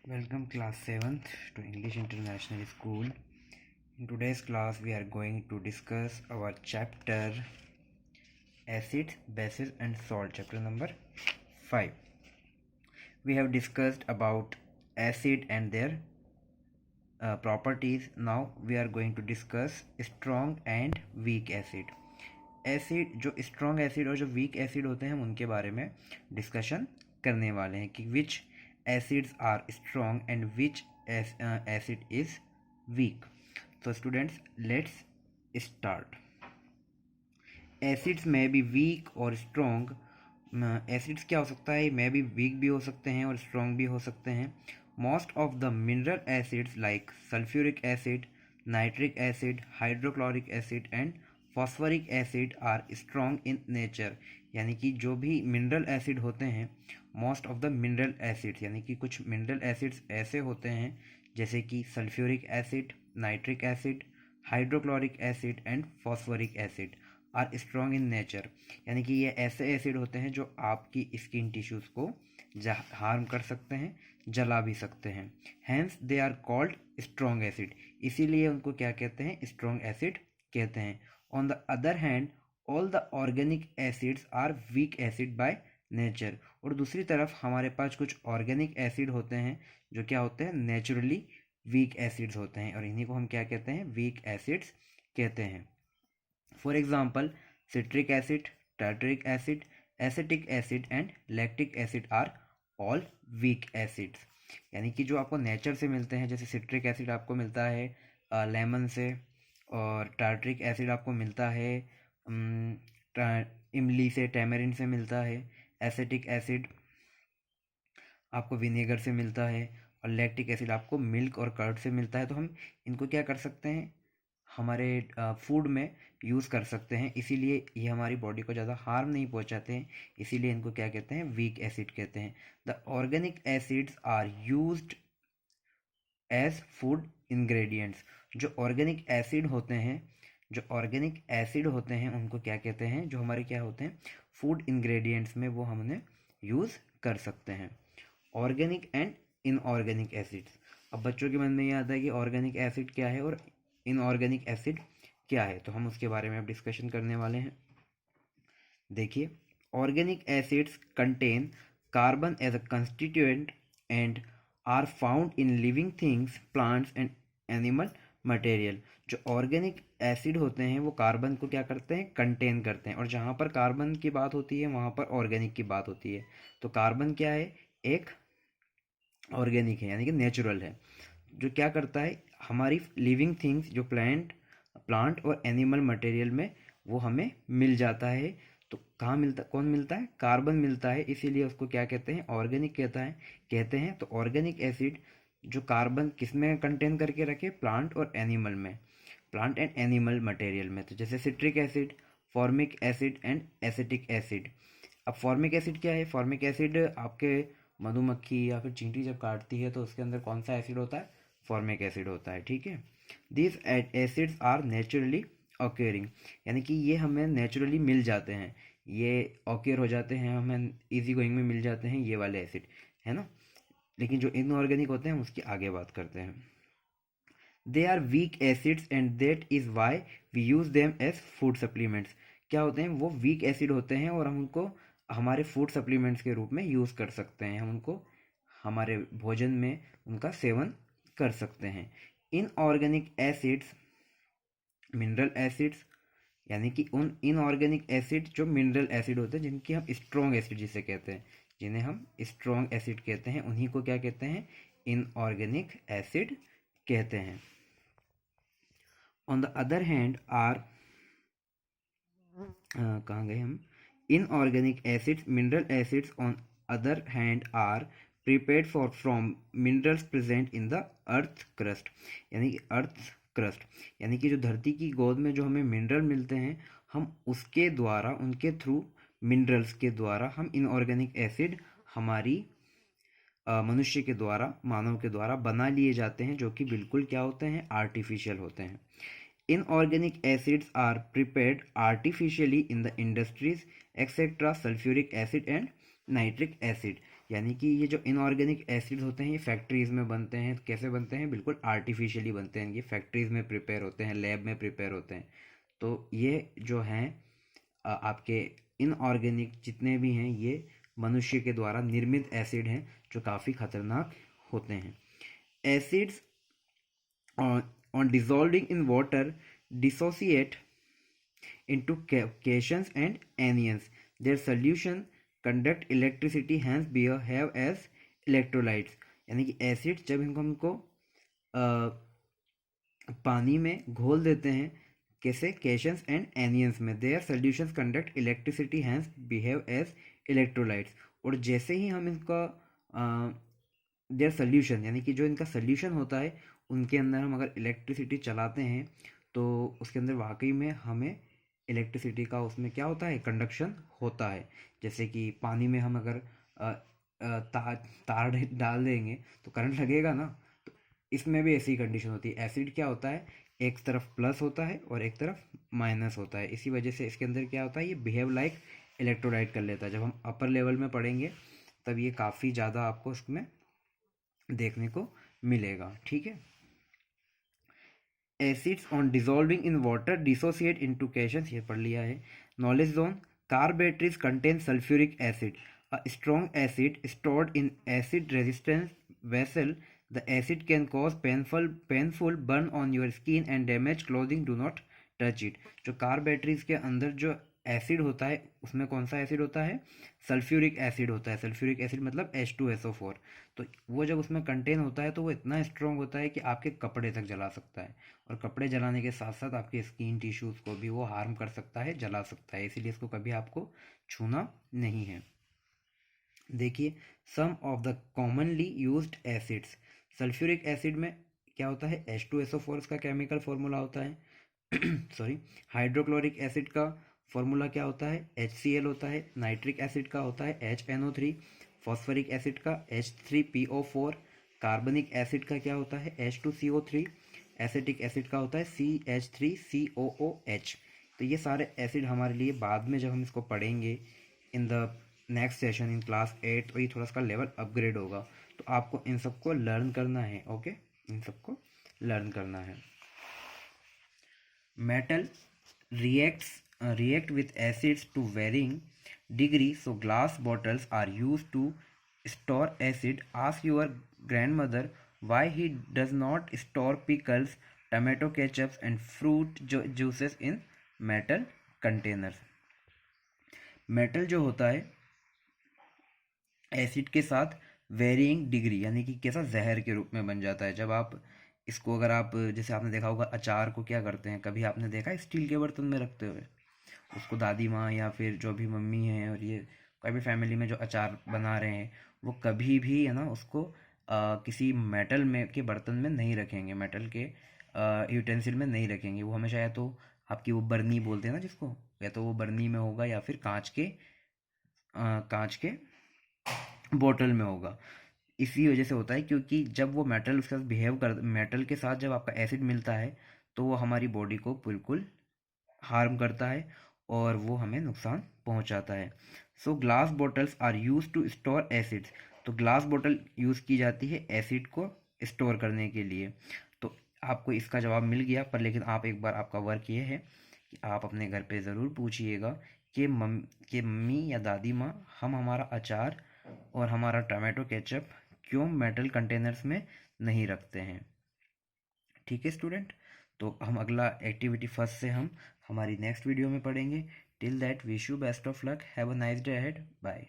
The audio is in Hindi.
Welcome class 7th to English International School. In today's class we are going to discuss our chapter Acids, Bases and Salt, chapter number 5. We have discussed about acid and their properties. Now we are going to discuss strong and weak acid. Acid जो स्ट्रॉन्ग एसिड और जो वीक एसिड होते हैं हम उनके बारे में डिस्कशन करने वाले हैं कि which acids are strong and which acid is weak. तो स्टूडेंट्स लेट्स स्टार्ट. एसिड्स में बी वीक और स्ट्रॉन्ग. एसिड्स क्या हो सकता है, में भी वीक भी हो सकते हैं और स्ट्रॉन्ग भी हो सकते हैं. Most of the mineral acids like sulphuric acid, nitric acid, hydrochloric acid and phosphoric acid are strong in nature. यानी कि जो भी मिनरल एसिड होते हैं, most of the mineral acids यानी कि कुछ मिनरल एसिड्स ऐसे होते हैं जैसे कि sulphuric acid, nitric acid, hydrochloric acid and phosphoric acid are strong in nature. यानी कि ये ऐसे एसिड होते हैं जो आपकी स्किन टिश्यूज़ को हार्म कर सकते हैं, जला भी सकते हैं. Hence they are called strong acid. इसीलिए उनको क्या कहते हैं, स्ट्रॉन्ग एसिड कहते हैं. On the other hand, all the organic acids are weak acid by nature. और दूसरी तरफ हमारे पास कुछ ऑर्गेनिक एसिड होते हैं जो क्या होते हैं, नेचुरली वीक एसिड्स होते हैं और इन्हीं को हम क्या कहते हैं, वीक एसिड्स कहते हैं. For example citric acid, tartaric acid, acetic acid and lactic acid are all weak acids. यानी कि जो आपको नेचर से मिलते हैं, जैसे सिट्रिक एसिड आपको मिलता है लेमन से, और टार्टरिक एसिड आपको मिलता है इमली से, टैमरिन से मिलता है. एसिटिक एसिड आपको विनेगर से मिलता है और लैक्टिक एसिड आपको मिल्क और कर्ड से मिलता है. तो हम इनको क्या कर सकते हैं, हमारे फूड में यूज़ कर सकते हैं. इसीलिए ये हमारी बॉडी को ज़्यादा हार्म नहीं पहुंचाते हैं. इसीलिए इनको क्या कहते हैं, वीक एसिड कहते हैं. The organic acids are used as food ingredients. जो ऑर्गेनिक एसिड होते हैं उनको क्या कहते हैं, जो हमारे क्या होते हैं, फूड इंग्रेडिएंट्स में वो हमने यूज़ कर सकते हैं. Organic and inorganic acids. अब बच्चों के मन में ये आता है कि ऑर्गेनिक एसिड क्या है और इनऑर्गेनिक एसिड क्या है, तो हम उसके बारे में अब डिस्कशन करने वाले हैं. देखिए, organic acids contain carbon as a constituent and are found in living things, plants and animal material. जो ऑर्गेनिक एसिड होते हैं वो कार्बन को क्या करते हैं, कंटेन करते हैं. और जहाँ पर कार्बन की बात होती है वहाँ पर ऑर्गेनिक की बात होती है. तो कार्बन क्या है, एक ऑर्गेनिक है यानी कि नेचुरल है, जो क्या करता है, हमारी लिविंग थिंग्स जो प्लांट और एनिमल मटेरियल में वो हमें मिल जाता है. तो कहाँ मिलता, कौन मिलता है, कार्बन मिलता है. इसीलिए उसको क्या कहते हैं, ऑर्गेनिक कहते हैं. तो ऑर्गेनिक एसिड जो कार्बन किस में कंटेन करके रखे, प्लांट और एनिमल में, प्लांट एंड एनिमल मटेरियल में. तो जैसे citric acid, formic acid and acetic acid. अब फॉर्मिक एसिड क्या है, फॉर्मिक एसिड आपके मधुमक्खी या फिर चींटी जब काटती है तो उसके अंदर कौन सा एसिड होता है, फॉर्मिक एसिड होता है. ठीक है. This acids are naturally occurring. यानी कि ये हमें नेचुरली मिल जाते हैं, ये ऑक्योर हो जाते हैं, हमें इजी गोइंग में मिल जाते हैं ये वाले एसिड, है ना. लेकिन जो इनऑर्गेनिक होते हैं उसकी आगे बात करते हैं. They are weak acids and that is why we use them as food supplements. क्या होते हैं, वो वीक एसिड होते हैं और हम उनको हमारे फूड सप्लीमेंट्स के रूप में यूज़ कर सकते हैं. हम उनको हमारे भोजन में उनका सेवन कर सकते हैं. इनऑर्गेनिक एसिड्स, मिनरल एसिड्स, यानी कि उन इनऑर्गेनिक एसिड जो मिनरल एसिड होते हैं, जिनकी हम स्ट्रॉन्ग एसिड जिसे कहते हैं, जिन्हें हम स्ट्रॉन्ग एसिड कहते हैं, उन्हीं को क्या कहते हैं, इनऑर्गेनिक एसिड कहते हैं. On the other hand are, कहाँ गए हम, inorganic acids, mineral acids on other hand are prepared for from minerals present in the earth crust. यानी कि अर्थ क्रस्ट, यानी कि जो धरती की गोद में जो हमें मिनरल मिलते हैं, हम उसके द्वारा, उनके थ्रू, मिनरल्स के द्वारा हम इनऑर्गेनिक एसिड हमारी मनुष्य के द्वारा, मानव के द्वारा बना लिए जाते हैं, जो कि बिल्कुल क्या होते हैं, आर्टिफिशियल होते हैं. Inorganic acids are prepared artificially in the industries etcetera, sulphuric acid and nitric acid. यानी कि ये जो इनऑर्गेनिक एसिड्स होते हैं ये फैक्ट्रीज़ में बनते हैं। कैसे बनते हैं? बिल्कुल आर्टिफिशियली बनते हैं। ये फैक्ट्रीज़ में प्रिपेयर होते हैं, लैब में प्रिपेयर होते हैं। तो ये जो हैं आपके इनऑर्गेनिक जितने भी हैं ये मनुष्य के द्वारा निर्मित एसिड हैं जो काफ़ी खतरनाक होते हैं। Acids on dissolving in water dissociate into cations and anions. Their solution conduct electricity, hence behave as electrolytes. यानी कि एसिड जब हमको पानी में घोल देते हैं, कैसे? कैशंस एंड एनियंस में। Their solutions conduct electricity, hence behave as electrolytes. और जैसे ही हम इनका देयर सॉल्यूशन यानी कि जो इनका सॉल्यूशन होता है उनके अंदर हम अगर इलेक्ट्रिसिटी चलाते हैं तो उसके अंदर वाकई में हमें इलेक्ट्रिसिटी का उसमें क्या होता है? कंडक्शन होता है। जैसे कि पानी में हम अगर तार डाल देंगे तो करंट लगेगा ना। तो इसमें भी ऐसी कंडीशन होती है। एसिड क्या होता है? एक तरफ प्लस होता है और एक तरफ माइनस होता है। इसी वजह से इसके अंदर क्या होता है? ये बिहेव लाइक इलेक्ट्रोलाइट कर लेता है। जब हम अपर लेवल में पढ़ेंगे तब ये काफ़ी ज़्यादा आपको इसमें देखने को मिलेगा। ठीक है। Acids on dissolving in water dissociate into cations, ये पढ़ लिया है। Knowledge zone. Car batteries contain sulphuric acid, a strong acid stored in acid resistance vessel. The acid can cause painful burn on your skin and damage clothing, do not touch it. जो कार बैटरीज के अंदर जो एसिड होता है उसमें कौन सा एसिड होता है? सल्फ्यूरिक एसिड होता है। सल्फ्यूरिक एसिड मतलब H2SO4। तो वो जब उसमें कंटेन होता है तो वो इतना स्ट्रॉन्ग होता है कि आपके कपड़े तक जला सकता है। और कपड़े जलाने के साथ साथ आपके स्किन टिश्यूज़ को भी वो हार्म कर सकता है, जला सकता है। इसीलिए इसको कभी आपको छूना नहीं है। देखिए, some of the commonly used acids. Sulphuric acid में क्या होता है? H2SO4 इसका केमिकल फॉर्मूला होता है। सॉरी। हाइड्रोक्लोरिक एसिड का फॉर्मूला क्या होता है? HCl होता है। नाइट्रिक एसिड का होता है HNO3। फॉस्फरिक एसिड का H3PO4। कार्बनिक एसिड का क्या होता है? H2CO3। एसिटिक एसिड का होता है CH3COOH। तो ये सारे एसिड हमारे लिए बाद में जब हम इसको पढ़ेंगे in the next session in class 8 तो ये थोड़ा सा लेवल अपग्रेड होगा। तो आपको इन सबको लर्न करना है। ओके, इन सबको लर्न करना है। Metal react with acids to varying degree, so glass bottles are used to store acid. Ask your grandmother why he does not store pickles, tomato ketchup and fruit juices in metal containers. Metal जो होता है एसिड के साथ वेरिइंग डिग्री यानी कि कैसा जहर के रूप में बन जाता है। जब आप इसको अगर आप जैसे आपने देखा होगा अचार को क्या करते हैं, कभी आपने देखा है स्टील के बर्तन में रखते हुए? उसको दादी माँ या फिर जो भी मम्मी है और ये कोई भी फैमिली में जो अचार बना रहे हैं वो कभी भी है ना उसको किसी मेटल में के बर्तन में नहीं रखेंगे, मेटल के यूटेंसिल में नहीं रखेंगे। वो हमेशा या तो आपकी वो बर्नी बोलते हैं ना जिसको, या तो वो बर्नी में होगा या फिर कांच के बोतल में होगा। इसी वजह से होता है क्योंकि जब वो मेटल उसके साथ मेटल के साथ जब आपका एसिड मिलता है तो वो हमारी बॉडी को बिल्कुल हार्म करता है और वो हमें नुकसान पहुंचाता है। So glass bottles are used to store acids. तो ग्लास बॉटल यूज़ की जाती है एसिड को स्टोर करने के लिए। तो आपको इसका जवाब मिल गया, पर लेकिन आप एक बार आपका वर्क ये है कि आप अपने घर पे ज़रूर पूछिएगा कि मम्मी या दादी माँ हम हमारा अचार और हमारा टमाटो केचप क्यों मेटल कंटेनर्स में नहीं रखते हैं। ठीक है स्टूडेंट, तो हम अगला एक्टिविटी फर्स्ट से हम हमारी नेक्स्ट वीडियो में पढ़ेंगे। Till that wish you best of luck, have a nice day ahead, bye.